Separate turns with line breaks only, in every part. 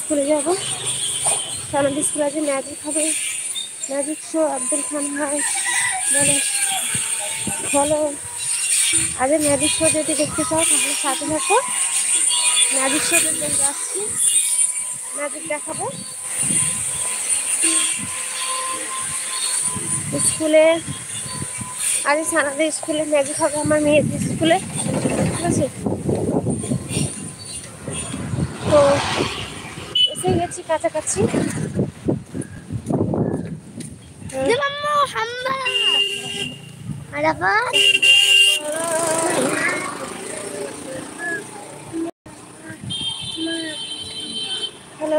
স্কুলে যাবো। আমাদের স্কুলে আজ ম্যাজিক হবে, ম্যাজিক শো। আব্দুল খান ভাই বলে হলো, আজ ম্যাজিক শো যদি দেখতে চাও তাহলে সাথে থাকো। ম্যাজিক শো দেখতে যাচ্ছি, ম্যাজিক দেখাবো স্কুলে। আজ সানাদের স্কুলে ম্যাজিক হবে, আমার মেয়েদের স্কুলে, ঠিক আছে? তো এসে গেছি কাছাকাছি। হ্যালো,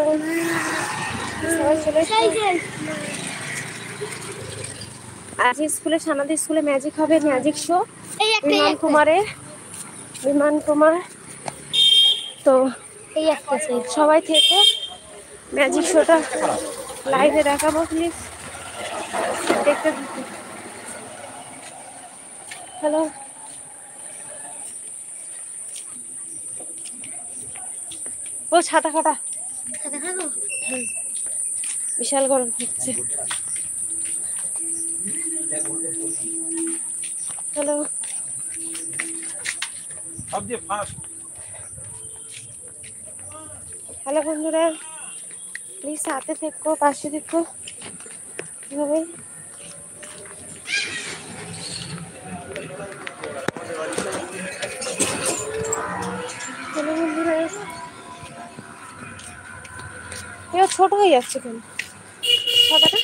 আজ স্কুলে সানাদের স্কুলে ম্যাজিক হবে, ম্যাজিক শো বিমান কুমার। তো সবাই থেকে ম্যাজিক শোটা লাইভে দেখাবো, প্লিজ দেখতে থাকুন। হ্যালো, ও ছাতা খাটা, বিশাল গরম হচ্ছে। হ্যালো, হ্যালো বন্ধুরা, প্লিজ সাথে থেকো, পাশে থেকো। এভাবে হ্যালো বন্ধুরা, কেউ ছোট হয়ে যাচ্ছে কেন ছাতাটা?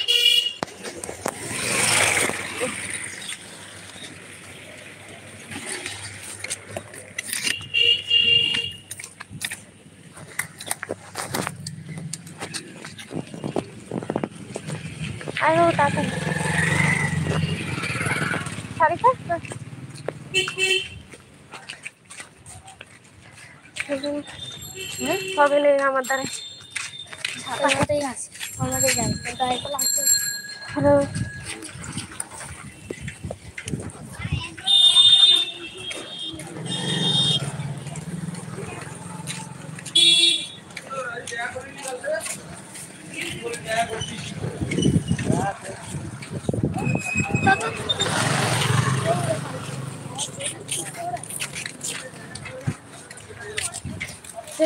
আরো টাকা সাড়ে পাঁচটা হবে না আমার দ্বারা। হ্যালো,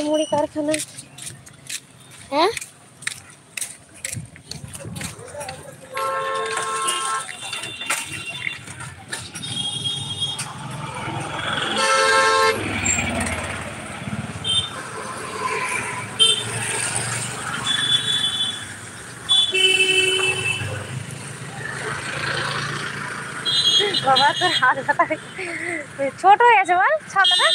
মুড়ি কারখানা। হ্যাঁ, বাবা তোর হাত ব্যথা ছোট হয়ে গেছে বল ছাতাটা।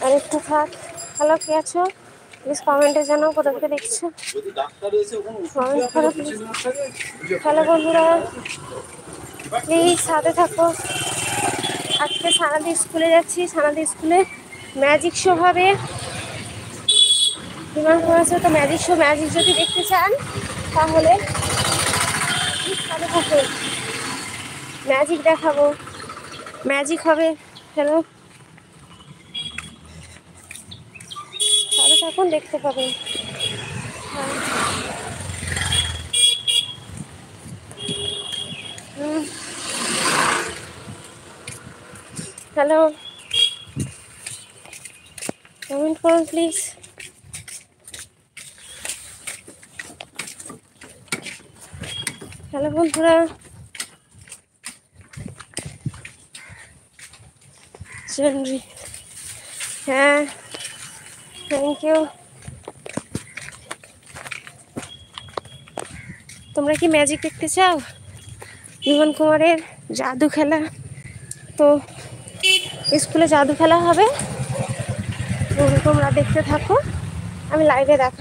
আর একটু থাক। হ্যালো, কে আছো? প্লিজ কমেন্টে জানাও কোথা থেকে দেখছো। হ্যালো বন্ধুরা, প্লিজ সাথে থাকো। আজকে সানাদি স্কুলে যাচ্ছি, সানাদি স্কুলে ম্যাজিক শো হবে। বিমান করেছে তো ম্যাজিক শো, ম্যাজিক যদি দেখতে চান তাহলে সাথে থাকুন, ম্যাজিক দেখাবো, ম্যাজিক হবে। হ্যালো, সাথে থাকুন, দেখতে পাবেন। হ্যালো, কমেন্ট করুন প্লিজ। হ্যালো বন্ধুরা, হ্যাঁ, থ্যাংক ইউ। তোমরা কি ম্যাজিক দেখতে চাও? বিমান কুমারের জাদু খেলা। তো স্কুলে জাদু খেলা হবে, তোমরা দেখতে থাকো, আমি লাইভে দেখা।